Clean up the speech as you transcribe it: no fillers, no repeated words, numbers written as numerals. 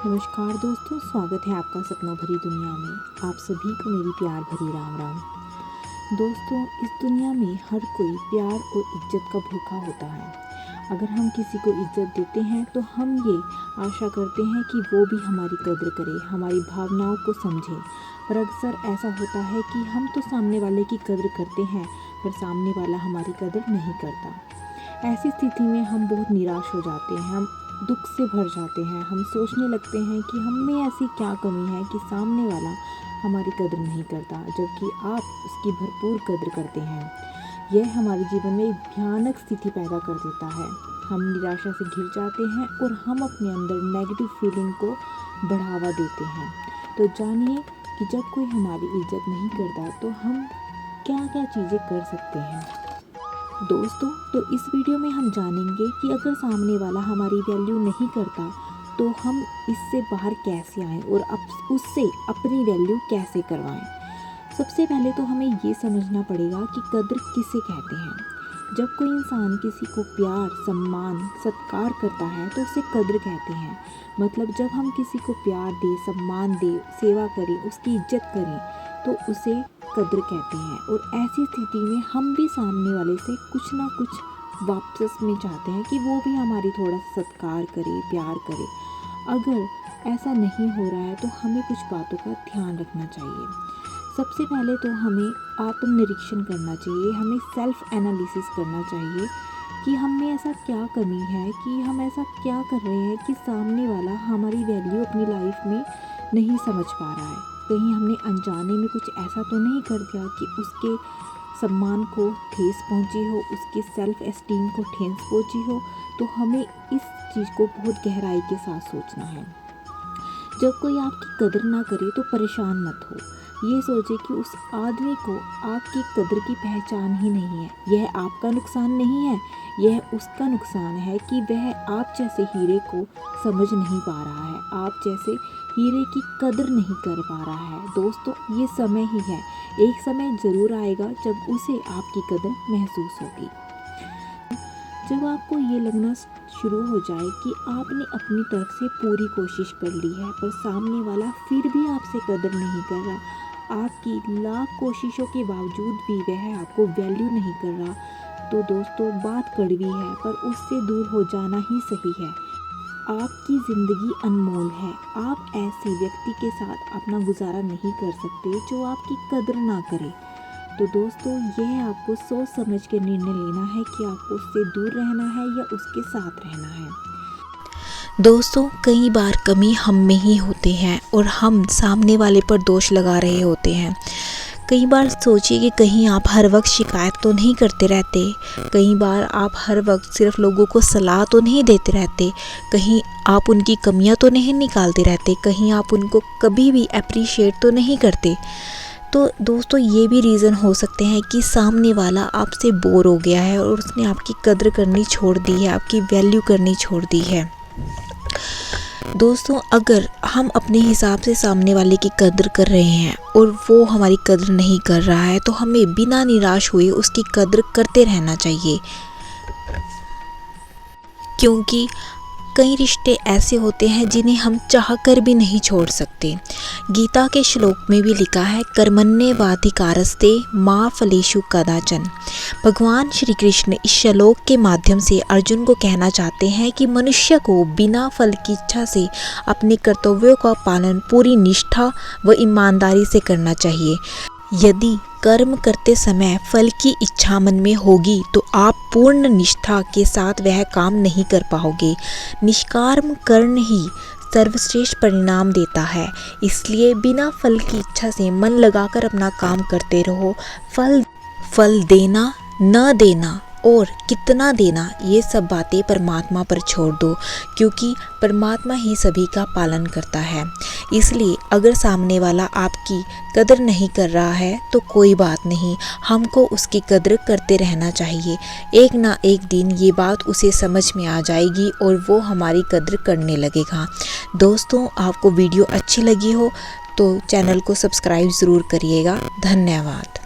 नमस्कार दोस्तों, स्वागत है आपका सपनों भरी दुनिया में। आप सभी को मेरी प्यार भरी राम राम। दोस्तों, इस दुनिया में हर कोई प्यार और इज्जत का भूखा होता है। अगर हम किसी को इज्जत देते हैं तो हम ये आशा करते हैं कि वो भी हमारी कद्र करे, हमारी भावनाओं को समझे। पर अक्सर ऐसा होता है कि हम तो सामने वाले की कद्र करते हैं पर सामने वाला हमारी कद्र नहीं करता। ऐसी स्थिति में हम बहुत निराश हो जाते हैं, हम दुख से भर जाते हैं। हम सोचने लगते हैं कि हम में ऐसी क्या कमी है कि सामने वाला हमारी कद्र नहीं करता, जबकि आप उसकी भरपूर कद्र करते हैं। यह हमारे जीवन में एक भयानक स्थिति पैदा कर देता है। हम निराशा से घिर जाते हैं और हम अपने अंदर नेगेटिव फीलिंग को बढ़ावा देते हैं। तो जानिए कि जब कोई हमारी इज्जत नहीं करता तो हम क्या क्या चीज़ें कर सकते हैं। दोस्तों, तो इस वीडियो में हम जानेंगे कि अगर सामने वाला हमारी वैल्यू नहीं करता तो हम इससे बाहर कैसे आएँ और उससे अपनी वैल्यू कैसे करवाएं। सबसे पहले तो हमें ये समझना पड़ेगा कि कद्र किसे कहते हैं। जब कोई इंसान किसी को प्यार, सम्मान, सत्कार करता है तो उसे कद्र कहते हैं। मतलब जब हम किसी को प्यार दें, सम्मान दें, सेवा करें, उसकी इज्जत करें तो उसे कद्र कहते हैं। और ऐसी स्थिति में हम भी सामने वाले से कुछ ना कुछ वापस में चाहते हैं कि वो भी हमारी थोड़ा सा सत्कार करे, प्यार करे। अगर ऐसा नहीं हो रहा है तो हमें कुछ बातों का ध्यान रखना चाहिए। सबसे पहले तो हमें आत्मनिरीक्षण करना चाहिए, हमें सेल्फ एनालिसिस करना चाहिए कि हम में ऐसा क्या कमी है, कि हम ऐसा क्या कर रहे हैं कि सामने वाला हमारी वैल्यू अपनी लाइफ में नहीं समझ पा रहा है। कहीं हमने अनजाने में कुछ ऐसा तो नहीं कर दिया कि उसके सम्मान को ठेस पहुंची हो, उसके सेल्फ एस्टीम को ठेस पहुंची हो। तो हमें इस चीज़ को बहुत गहराई के साथ सोचना है। जब कोई आपकी कदर ना करे तो परेशान मत हो। ये सोचे कि उस आदमी को आपकी कदर की पहचान ही नहीं है। यह आपका नुकसान नहीं है, यह उसका नुकसान है कि वह आप जैसे हीरे को समझ नहीं पा रहा है, आप जैसे हीरे की कदर नहीं कर पा रहा है। दोस्तों, ये समय ही है, एक समय ज़रूर आएगा जब उसे आपकी कदर महसूस होगी। जब आपको ये लगना शुरू हो जाए कि आपने अपनी तरफ से पूरी कोशिश कर ली है पर सामने वाला फिर भी आपसे कदर नहीं कर रहा, आपकी लाख कोशिशों के बावजूद भी वह आपको वैल्यू नहीं कर रहा, तो दोस्तों बात कड़वी है पर उससे दूर हो जाना ही सही है। आपकी ज़िंदगी अनमोल है। आप ऐसे व्यक्ति के साथ अपना गुजारा नहीं कर सकते जो आपकी कदर ना करे। तो दोस्तों, यह आपको सोच समझ के निर्णय लेना है कि आपको उससे दूर रहना है या उसके साथ रहना है। दोस्तों, कई बार कमी हम में ही होती है और हम सामने वाले पर दोष लगा रहे होते हैं। कई बार सोचिए कि कहीं आप हर वक्त शिकायत तो नहीं करते रहते, कई बार आप हर वक्त सिर्फ लोगों को सलाह तो नहीं देते रहते, कहीं आप उनकी कमियां तो नहीं निकालते रहते, कहीं आप उनको कभी भी अप्रिशिएट तो नहीं करते। तो दोस्तों, ये भी रीज़न हो सकते हैं कि सामने वाला आपसे बोर हो गया है और उसने आपकी कद्र करनी छोड़ दी है, आपकी वैल्यू करनी छोड़ दी है। दोस्तों, अगर हम अपने हिसाब से सामने वाले की कद्र कर रहे हैं और वो हमारी कद्र नहीं कर रहा है तो हमें बिना निराश हुए उसकी कद्र करते रहना चाहिए, क्योंकि कई रिश्ते ऐसे होते हैं जिन्हें हम चाहकर भी नहीं छोड़ सकते। गीता के श्लोक में भी लिखा है, कर्मण्येवाधिकारस्ते मा फलेषु कदाचन। भगवान श्री कृष्ण इस श्लोक के माध्यम से अर्जुन को कहना चाहते हैं कि मनुष्य को बिना फल की इच्छा से अपने कर्तव्यों का पालन पूरी निष्ठा व ईमानदारी से करना चाहिए। यदि कर्म करते समय फल की इच्छा मन में होगी तो आप पूर्ण निष्ठा के साथ वह काम नहीं कर पाओगे। निष्काम कर्म ही सर्वश्रेष्ठ परिणाम देता है। इसलिए बिना फल की इच्छा से मन लगाकर अपना काम करते रहो। फल देना, न देना और कितना देना, ये सब बातें परमात्मा पर छोड़ दो, क्योंकि परमात्मा ही सभी का पालन करता है। इसलिए अगर सामने वाला आपकी कदर नहीं कर रहा है तो कोई बात नहीं, हमको उसकी कदर करते रहना चाहिए। एक ना एक दिन ये बात उसे समझ में आ जाएगी और वो हमारी कदर करने लगेगा। दोस्तों, आपको वीडियो अच्छी लगी हो तो चैनल को सब्सक्राइब ज़रूर करिएगा। धन्यवाद।